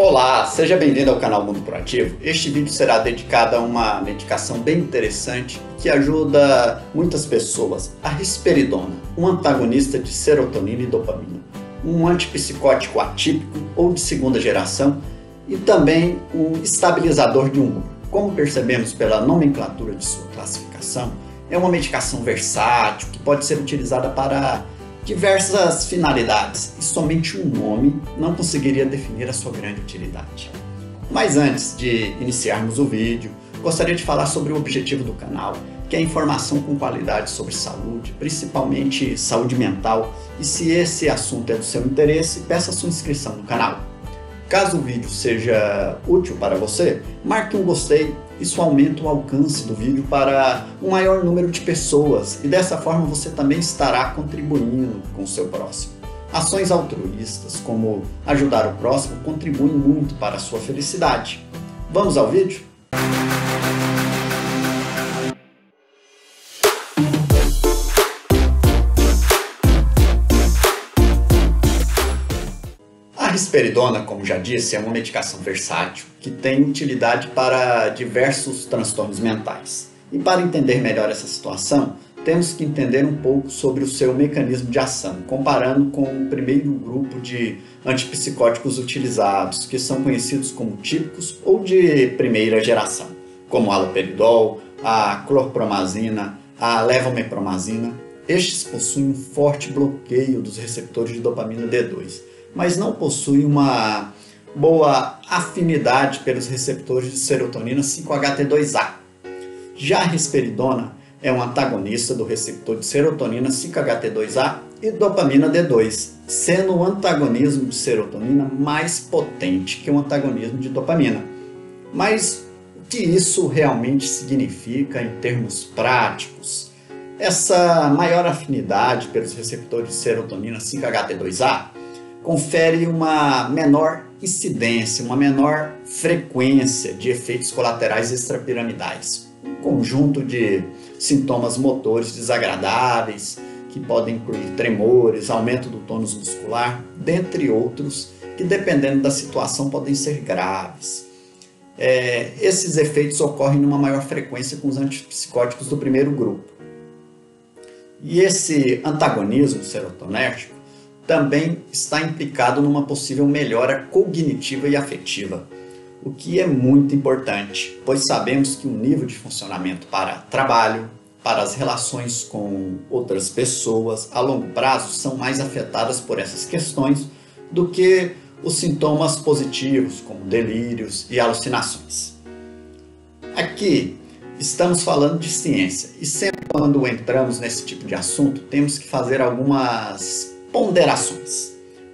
Olá, seja bem-vindo ao canal Mundo Proativo. Este vídeo será dedicado a uma medicação bem interessante que ajuda muitas pessoas, a risperidona, um antagonista de serotonina e dopamina, um antipsicótico atípico ou de segunda geração e também um estabilizador de humor. Como percebemos pela nomenclatura de sua classificação, é uma medicação versátil que pode ser utilizada para diversas finalidades e somente um nome não conseguiria definir a sua grande utilidade. Mas antes de iniciarmos o vídeo, gostaria de falar sobre o objetivo do canal, que é informação com qualidade sobre saúde, principalmente saúde mental, e se esse assunto é do seu interesse, peça sua inscrição no canal. Caso o vídeo seja útil para você, marque um gostei, isso aumenta o alcance do vídeo para um maior número de pessoas e dessa forma você também estará contribuindo com o seu próximo. Ações altruístas, como ajudar o próximo, contribuem muito para a sua felicidade. Vamos ao vídeo? A risperidona, como já disse, é uma medicação versátil que tem utilidade para diversos transtornos mentais. E para entender melhor essa situação, temos que entender um pouco sobre o seu mecanismo de ação, comparando com o primeiro grupo de antipsicóticos utilizados, que são conhecidos como típicos ou de primeira geração, como o haloperidol, a clorpromazina, a levomepromazina. Estes possuem um forte bloqueio dos receptores de dopamina D2, mas não possui uma boa afinidade pelos receptores de serotonina 5-HT2A. Já a risperidona é um antagonista do receptor de serotonina 5-HT2A e dopamina D2, sendo o antagonismo de serotonina mais potente que o antagonismo de dopamina. Mas o que isso realmente significa em termos práticos? Essa maior afinidade pelos receptores de serotonina 5-HT2A confere uma menor incidência, uma menor frequência de efeitos colaterais extrapiramidais. Um conjunto de sintomas motores desagradáveis, que podem incluir tremores, aumento do tônus muscular, dentre outros, que dependendo da situação podem ser graves. Esses efeitos ocorrem numa maior frequência com os antipsicóticos do primeiro grupo. E esse antagonismo serotonérgico também está implicado numa possível melhora cognitiva e afetiva, o que é muito importante, pois sabemos que o nível de funcionamento para trabalho, para as relações com outras pessoas a longo prazo são mais afetadas por essas questões do que os sintomas positivos, como delírios e alucinações. Aqui estamos falando de ciência e sempre quando entramos nesse tipo de assunto temos que fazer algumas ponderações,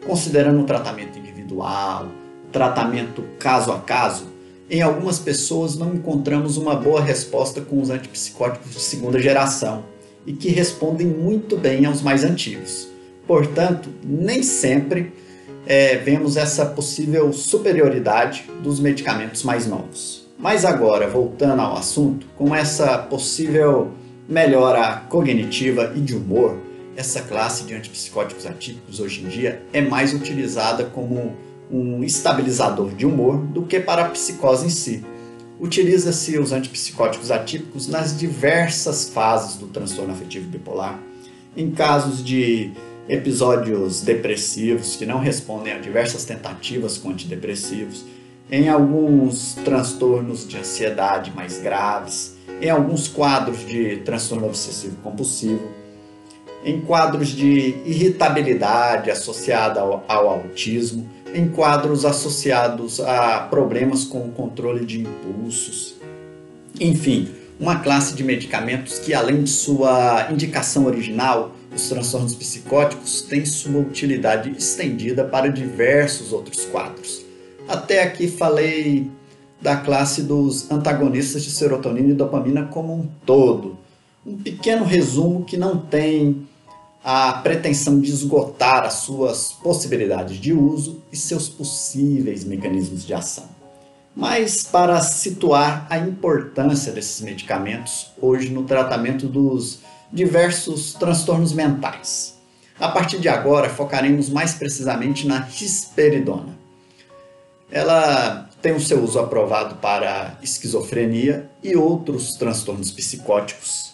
considerando o tratamento individual, o tratamento caso a caso. Em algumas pessoas não encontramos uma boa resposta com os antipsicóticos de segunda geração e que respondem muito bem aos mais antigos. Portanto, nem sempre vemos essa possível superioridade dos medicamentos mais novos. Mas agora, voltando ao assunto, com essa possível melhora cognitiva e de humor, essa classe de antipsicóticos atípicos hoje em dia é mais utilizada como um estabilizador de humor do que para a psicose em si. Utiliza-se os antipsicóticos atípicos nas diversas fases do transtorno afetivo bipolar, em casos de episódios depressivos que não respondem a diversas tentativas com antidepressivos, em alguns transtornos de ansiedade mais graves, em alguns quadros de transtorno obsessivo-compulsivo, em quadros de irritabilidade associada ao autismo, em quadros associados a problemas com o controle de impulsos. Enfim, uma classe de medicamentos que, além de sua indicação original, os transtornos psicóticos, tem sua utilidade estendida para diversos outros quadros. Até aqui falei da classe dos antagonistas de serotonina e dopamina como um todo. Um pequeno resumo que não tem a pretensão de esgotar as suas possibilidades de uso e seus possíveis mecanismos de ação. Mas para situar a importância desses medicamentos hoje no tratamento dos diversos transtornos mentais. A partir de agora focaremos mais precisamente na risperidona. Ela tem o seu uso aprovado para esquizofrenia e outros transtornos psicóticos.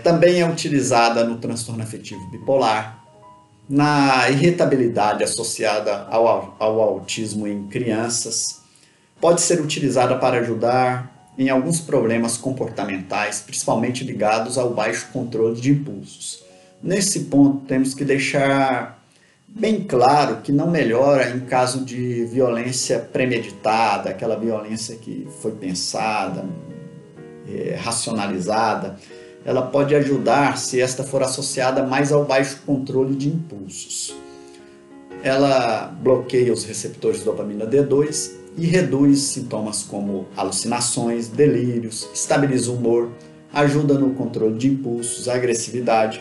Também é utilizada no transtorno afetivo bipolar, na irritabilidade associada ao autismo em crianças. Pode ser utilizada para ajudar em alguns problemas comportamentais, principalmente ligados ao baixo controle de impulsos. Nesse ponto, temos que deixar bem claro que não melhora em caso de violência premeditada, aquela violência que foi pensada, racionalizada. Ela pode ajudar se esta for associada mais ao baixo controle de impulsos. Ela bloqueia os receptores de dopamina D2 e reduz sintomas como alucinações, delírios, estabiliza o humor, ajuda no controle de impulsos, agressividade.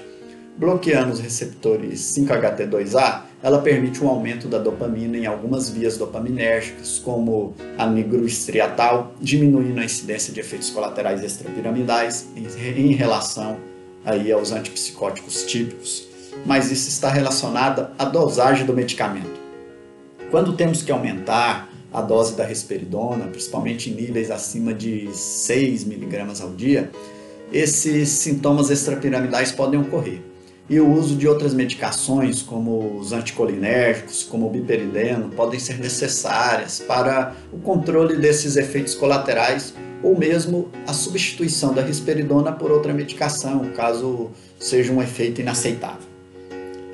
Bloqueando os receptores 5-HT2A, ela permite um aumento da dopamina em algumas vias dopaminérgicas, como a nigroestriatal, diminuindo a incidência de efeitos colaterais extrapiramidais em relação aí aos antipsicóticos típicos. Mas isso está relacionado à dosagem do medicamento. Quando temos que aumentar a dose da risperidona, principalmente em níveis acima de 6 mg ao dia, esses sintomas extrapiramidais podem ocorrer. E o uso de outras medicações, como os anticolinérgicos, como o biperideno, podem ser necessárias para o controle desses efeitos colaterais ou mesmo a substituição da risperidona por outra medicação, caso seja um efeito inaceitável.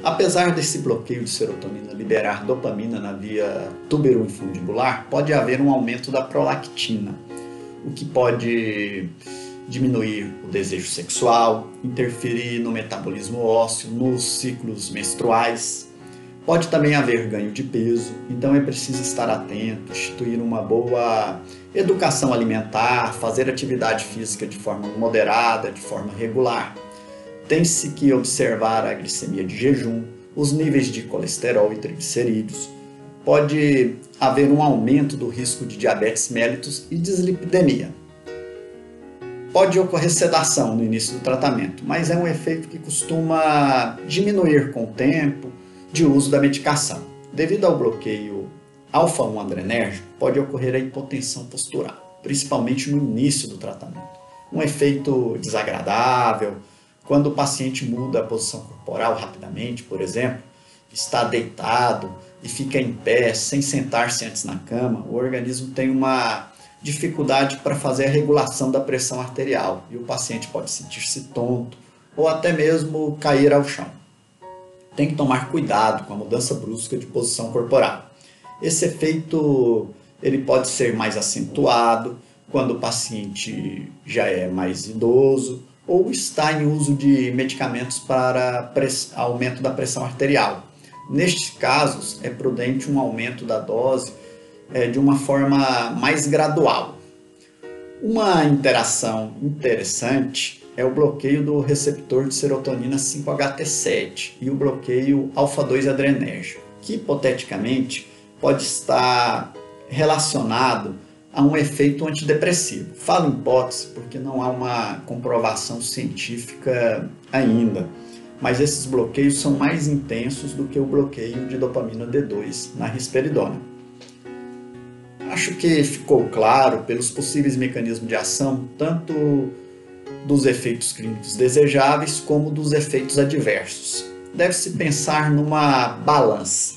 Apesar desse bloqueio de serotonina liberar dopamina na via tuberoinfundibular, pode haver um aumento da prolactina, o que pode diminuir o desejo sexual, interferir no metabolismo ósseo, nos ciclos menstruais. Pode também haver ganho de peso, então é preciso estar atento, instituir uma boa educação alimentar, fazer atividade física de forma moderada, de forma regular. Tem-se que observar a glicemia de jejum, os níveis de colesterol e triglicerídeos. Pode haver um aumento do risco de diabetes mellitus e dislipidemia. Pode ocorrer sedação no início do tratamento, mas é um efeito que costuma diminuir com o tempo de uso da medicação. Devido ao bloqueio alfa-1 adrenérgico, pode ocorrer a hipotensão postural, principalmente no início do tratamento. Um efeito desagradável, quando o paciente muda a posição corporal rapidamente, por exemplo, está deitado e fica em pé sem sentar-se antes na cama, o organismo tem uma dificuldade para fazer a regulação da pressão arterial e o paciente pode sentir-se tonto ou até mesmo cair ao chão. Tem que tomar cuidado com a mudança brusca de posição corporal. Esse efeito ele pode ser mais acentuado quando o paciente já é mais idoso ou está em uso de medicamentos para aumento da pressão arterial. Nestes casos, é prudente um aumento da dose de uma forma mais gradual. Uma interação interessante é o bloqueio do receptor de serotonina 5-HT7 e o bloqueio alfa-2 adrenérgico, que hipoteticamente pode estar relacionado a um efeito antidepressivo. Falo hipótese porque não há uma comprovação científica ainda, mas esses bloqueios são mais intensos do que o bloqueio de dopamina D2 na risperidona. Acho que ficou claro pelos possíveis mecanismos de ação, tanto dos efeitos clínicos desejáveis como dos efeitos adversos. Deve-se pensar numa balança.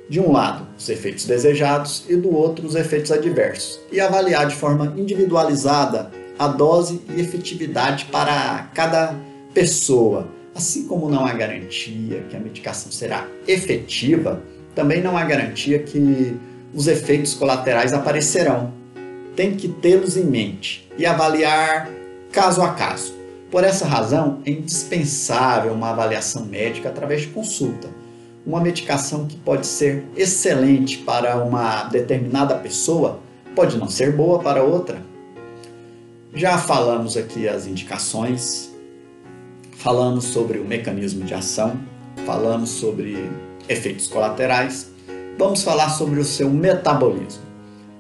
De um lado, os efeitos desejados e do outro, os efeitos adversos, e avaliar de forma individualizada a dose e efetividade para cada pessoa. Assim como não há garantia que a medicação será efetiva, também não há garantia que os efeitos colaterais aparecerão. Tem que tê-los em mente e avaliar caso a caso. Por essa razão, é indispensável uma avaliação médica através de consulta. Uma medicação que pode ser excelente para uma determinada pessoa pode não ser boa para outra. Já falamos aqui as indicações, falamos sobre o mecanismo de ação, falamos sobre efeitos colaterais. Vamos falar sobre o seu metabolismo.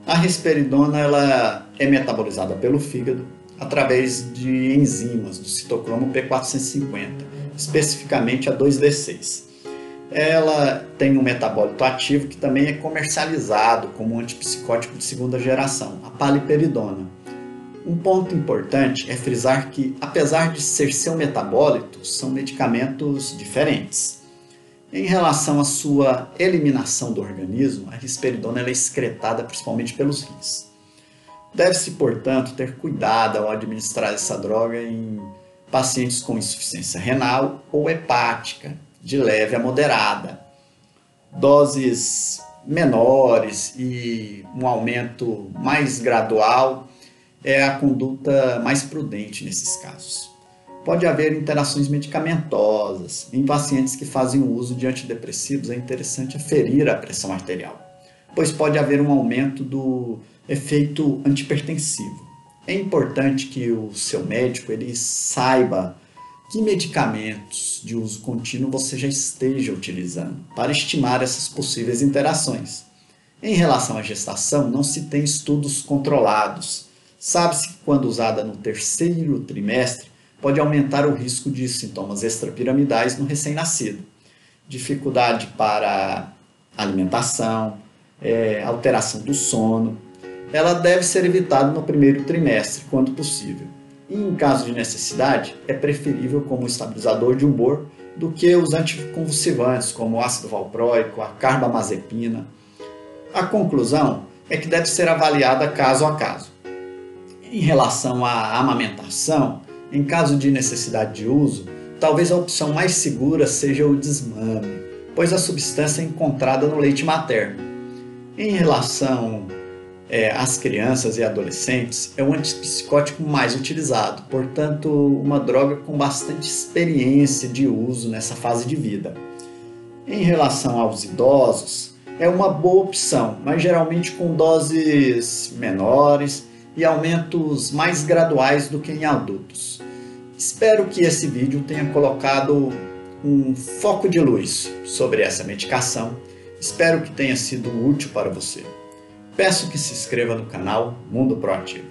A risperidona ela é metabolizada pelo fígado através de enzimas do citocromo P450, especificamente a 2D6. Ela tem um metabólito ativo que também é comercializado como um antipsicótico de segunda geração, a paliperidona. Um ponto importante é frisar que, apesar de ser seu metabólito, são medicamentos diferentes. Em relação à sua eliminação do organismo, a risperidona é excretada principalmente pelos rins. Deve-se, portanto, ter cuidado ao administrar essa droga em pacientes com insuficiência renal ou hepática, de leve a moderada. Doses menores e um aumento mais gradual é a conduta mais prudente nesses casos. Pode haver interações medicamentosas. Em pacientes que fazem uso de antidepressivos é interessante aferir a pressão arterial, pois pode haver um aumento do efeito antihipertensivo. É importante que o seu médico saiba que medicamentos de uso contínuo você já esteja utilizando, para estimar essas possíveis interações. Em relação à gestação, não se tem estudos controlados. Sabe-se que quando usada no terceiro trimestre, pode aumentar o risco de sintomas extrapiramidais no recém-nascido, dificuldade para alimentação, alteração do sono. Ela deve ser evitada no primeiro trimestre, quando possível. E em caso de necessidade, é preferível como estabilizador de humor do que os anticonvulsivantes, como o ácido valproico, a carbamazepina. A conclusão é que deve ser avaliada caso a caso. Em relação à amamentação, em caso de necessidade de uso, talvez a opção mais segura seja o desmame, pois a substância é encontrada no leite materno. Em relação às crianças e adolescentes, é o antipsicótico mais utilizado, portanto, uma droga com bastante experiência de uso nessa fase de vida. Em relação aos idosos, é uma boa opção, mas geralmente com doses menores e aumentos mais graduais do que em adultos. Espero que esse vídeo tenha colocado um foco de luz sobre essa medicação. Espero que tenha sido útil para você. Peço que se inscreva no canal Mundo Proativo.